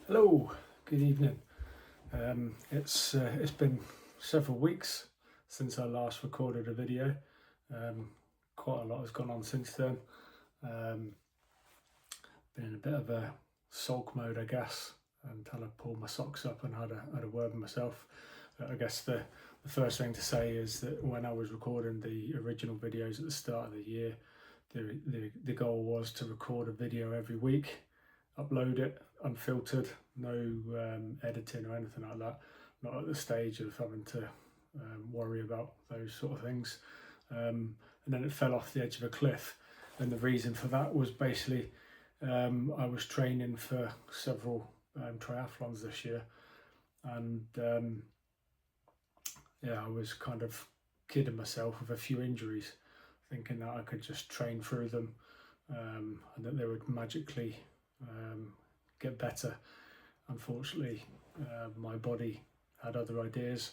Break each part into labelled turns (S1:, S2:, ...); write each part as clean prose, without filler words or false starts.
S1: Hello, good evening. It's been several weeks since I last recorded a video. Quite a lot has gone on since then. Um, been in a bit of a sulk mode, I guess, and kind of pulled my socks up and had a word with myself. I guess the first thing to say is that when I was recording the original videos at the start of the year, the goal was to record a video every week, upload it unfiltered, no editing or anything like that. Not at the stage of having to worry about those sort of things. And then it fell off the edge of a cliff. And the reason for that was basically I was training for several triathlons this year, and I was kind of kidding myself with a few injuries, thinking that I could just train through them and that they would magically get better. Unfortunately, my body had other ideas,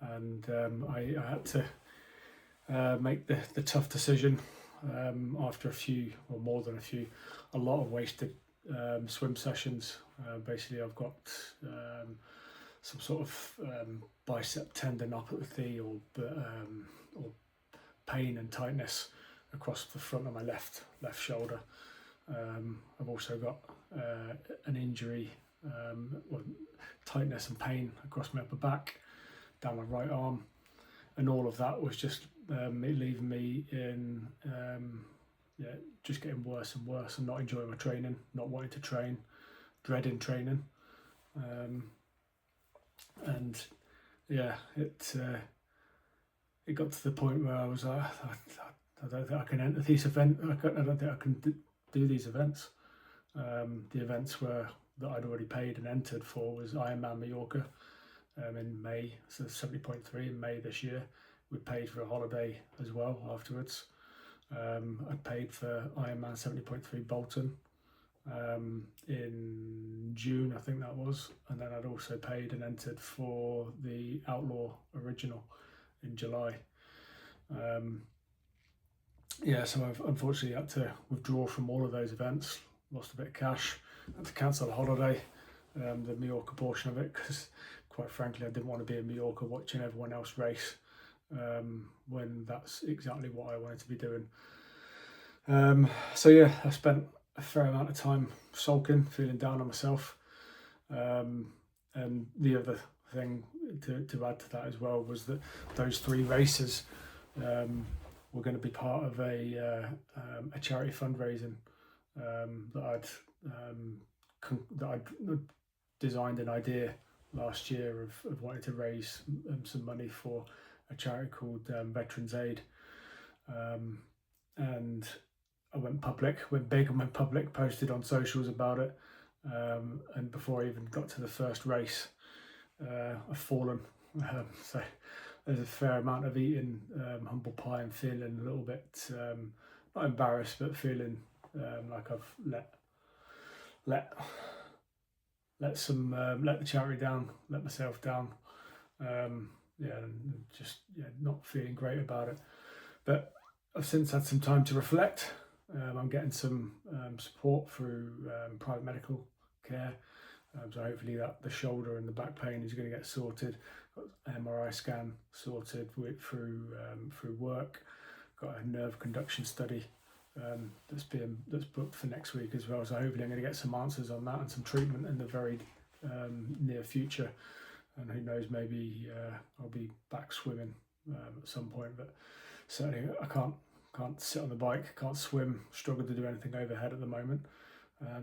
S1: and I had to make the tough decision after a few, or more than a lot of wasted swim sessions. Basically, I've got some sort of bicep tendinopathy or pain and tightness across the front of my left shoulder. I've also got an injury, tightness and pain across my upper back, down my right arm, and all of that was just leaving me in just getting worse and worse, and not enjoying my training, not wanting to train, dreading training, and it got to the point where I was like, I don't think I can enter these events. I don't think I can do these events. The events that I'd already paid and entered for was Ironman Mallorca in May, so 70.3 in May this year. We paid for a holiday as well afterwards. I'd paid for Ironman 70.3 Bolton in June, I think that was, and then I'd also paid and entered for the Outlaw Original in July. So I've unfortunately had to withdraw from all of those events, lost a bit of cash, had to cancel the holiday, the Mallorca portion of it, because quite frankly I didn't want to be in Mallorca watching everyone else race when that's exactly what I wanted to be doing. I spent a fair amount of time sulking, feeling down on myself, and the other thing to add to that as well was that those three races were going to be part of a charity fundraising that I'd designed an idea last year of wanting to raise some money for a charity called Veterans Aid, and I went big and went public, posted on socials about it, and before I even got to the first race, I've fallen. So there's a fair amount of eating humble pie and feeling a little bit not embarrassed, but feeling like I've let the charity down, let myself down. And just not feeling great about it. But I've since had some time to reflect. I'm getting some support through private medical care. So hopefully that the shoulder and the back pain is going to get sorted. Got an MRI scan sorted through work. Got a nerve conduction study that's booked for next week as well. So hopefully I'm going to get some answers on that and some treatment in the very near future. And who knows, maybe I'll be back swimming at some point. But certainly I can't sit on the bike, can't swim, struggle to do anything overhead at the moment.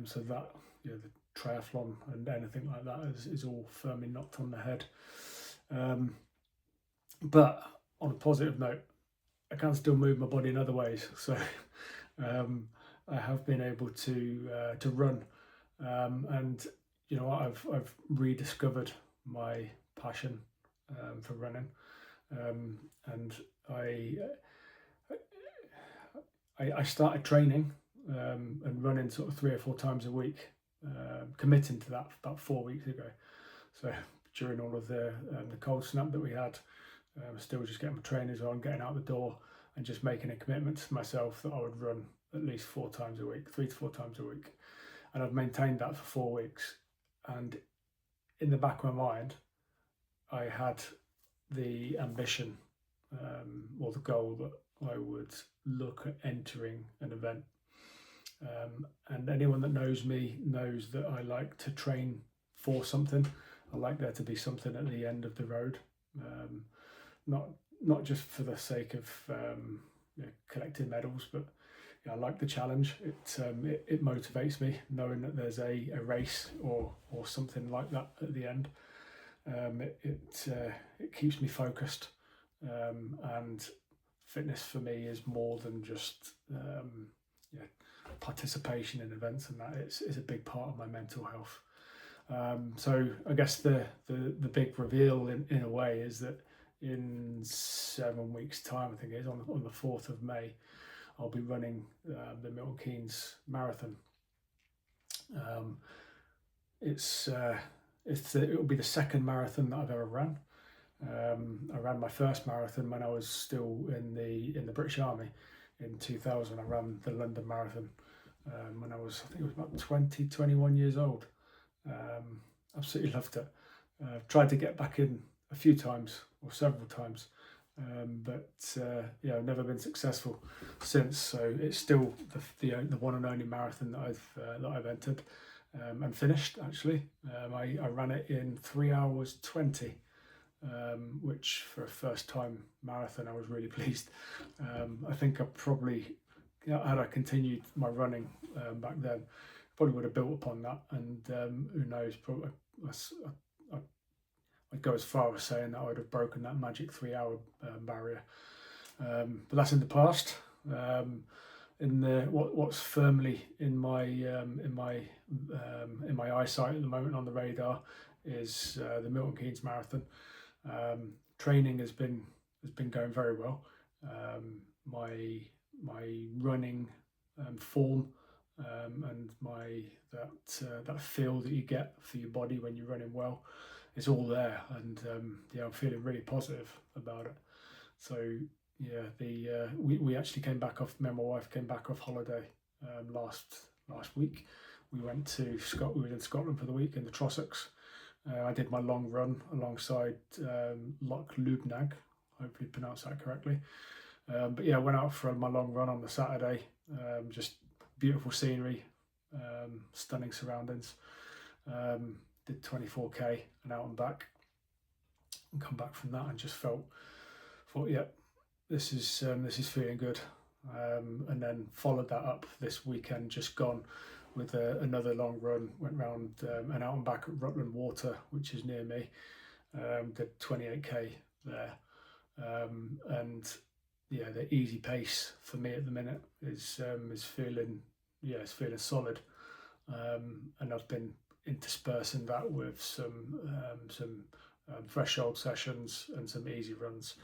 S1: So that the triathlon and anything like that is all firmly knocked on the head. But on a positive note, I can still move my body in other ways. So I have been able to run, and I've rediscovered my passion for running, and I started training and running sort of 3 or 4 times a week, committing to that about 4 weeks ago. So during all of the cold snap that we had, still just getting my trainers on, getting out the door, and just making a commitment to myself that I would run at least 4 times a week, 3 to 4 times a week. And I've maintained that for 4 weeks, And in the back of my mind, I had the ambition or the goal that I would look at entering an event. And anyone that knows me knows that I like to train for something. I like there to be something at the end of the road, not just for the sake of collecting medals, but I like the challenge. It motivates me knowing that there's a race or something like that at the end. It keeps me focused, and fitness for me is more than just participation in events, and that it's a big part of my mental health. So I guess the big reveal in a way is that in 7 weeks' time, I think it is on the 4th of May, I'll be running the Milton Keynes Marathon. It'll be the second marathon that I've ever run. I ran my first marathon when I was still in the British Army in 2000. I ran the London Marathon when I think it was about 21 years old. Absolutely loved it. Tried to get back in a few times or several times, but I've never been successful since. So it's still the one and only marathon that I've entered and finished. Actually, I ran it in 3 hours 20. Which for a first time marathon I was really pleased. I think I probably, had I continued my running back then, probably would have built upon that, and who knows, probably I'd go as far as saying that I would have broken that magic 3 hour barrier. But that's in the past. What's firmly in my eyesight at the moment on the radar is the Milton Keynes Marathon. Training has been going very well. My running form and that feel that you get for your body when you're running well, it's all there, and I'm feeling really positive about it. So we actually came back off. Me and my wife came back off holiday last week. We went to Scotland. We were in Scotland for the week in the Trossachs. I did my long run alongside Loch Lubnag, hopefully pronounced that correctly. But I went out for my long run on the Saturday. Just beautiful scenery, stunning surroundings. Did 24k and out and back, and come back from that and just thought, this is feeling good. And then followed that up this weekend just gone with another long run. Went round and out and back at Rutland Water, which is near me. Did 28k there, and the easy pace for me at the minute is feeling solid, and I've been interspersing that with some threshold sessions and some easy runs.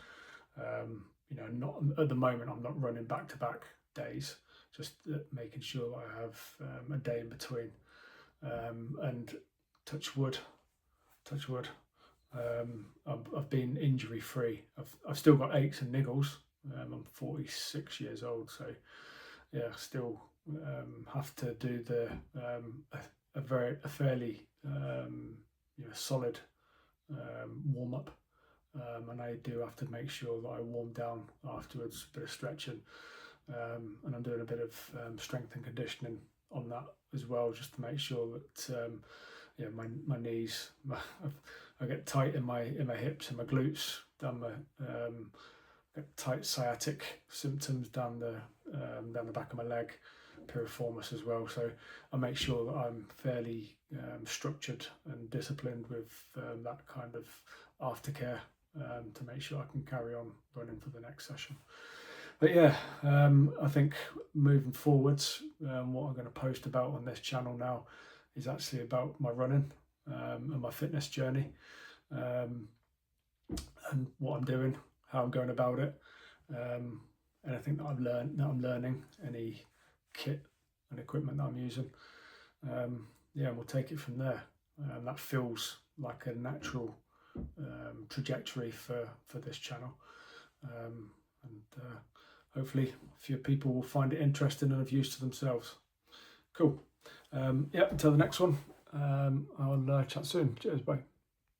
S1: Not at the moment. I'm not running back to back days. Just making sure that I have a day in between, and touch wood. I've been injury free. I've still got aches and niggles. I'm 46 years old, so still have to do a fairly solid warm up, and I do have to make sure that I warm down afterwards. A bit of stretching. And I'm doing a bit of strength and conditioning on that as well, just to make sure that my knees, I get tight in my hips and my glutes, down get tight sciatic symptoms down the back of my leg, piriformis as well. So I make sure that I'm fairly structured and disciplined with that kind of aftercare to make sure I can carry on running for the next session. But I think moving forwards, what I'm going to post about on this channel now is actually about my running and my fitness journey, and what I'm doing, how I'm going about it, anything that I'm learning, any kit and equipment that I'm using. We'll take it from there. That feels like a natural trajectory for this channel, and hopefully a few people will find it interesting and of use to themselves. Cool. Until the next one, I'll chat soon. Cheers, bye.